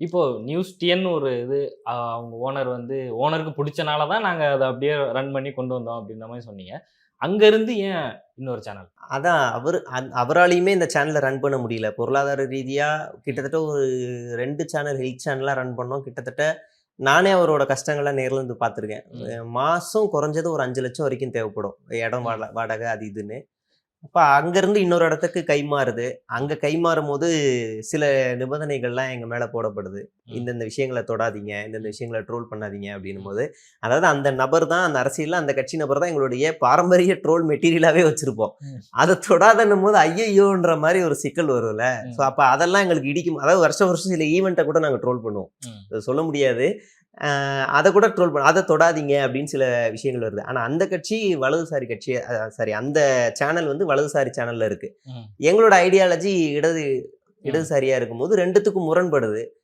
இப்போ நியூஸ் டிஎன்னு ஒரு இது அவங்க ஓனர் வந்து ஓனருக்கு புடிச்சனால தான் நாங்க அத அப்படியே ரன் பண்ணி கொண்டு வந்தோம் அப்படின்ற மாரி சொன்னீங்க. அங்க இருந்து ஏன் இன்னொரு சேனல்? அதான் அவராலயுமே இந்த சேனல ரன் பண்ண முடியல. பொருளாதார ரீதியா கிட்டத்தட்ட ஒரு 2 சேனல் ஹெல்த் சேனலா ரன் பண்ணோம். கிட்டத்தட்ட நானே அவரோட கஷ்டங்கள நேர்ல இருந்து பார்த்துருக்கேன். ம். மாசம் குறைஞ்சது ஒரு 5,00,000 வரைக்கும் தேவைப்படும். இடம் ம். வாடகை அது இதுன்னு. அப்ப அங்கருந்து இன்னொரு இடத்துக்கு கைமாறுது. அங்க கைமாறும்போது சில நிபந்தனைகள்லாம் எங்க மேல போடப்படுது. ம். இந்தந்த விஷயங்கள தொடாதீங்க, இந்தந்த ம். விஷயங்கள ட்ரோல் பண்ணாதீங்க ம். அப்டின்னும்போது, அதாவது அந்த நபர் தான் அந்த அரசியல்ல அந்த கட்சி நபர் தான் எங்களுடைய பாரம்பரிய ட்ரோல் மெட்டீரியலாவே வச்சிருப்போம். ம். அத தொடாதன்னும்போது ஐய்யய்யோன்ற மாரி ஒரு சிக்கல் வரும்ல. ஸோ ம். அப்ப அதெல்லாம் எங்களுக்கு இடிக்கும். அதாவது வருஷம் வருஷம் சில ஈவென்ட்ட கூட நாங்க ட்ரோல் பண்ணுவோம். ம். அத சொல்ல முடியாது. அத கூட ட்ரோல் அத தொடாதீங்க அப்படின்னு சில விஷயங்கள் வருது. ஆனா அந்த கட்சி வலதுசாரி கட்சி சாரி அந்த சேனல் வந்து வலதுசாரி சேனல்ல இருக்கு. ம். எங்களோட ஐடியாலஜி ம். இடதுசாரியா இருக்கும்போது 2த்துக்கும் முரண்படுது.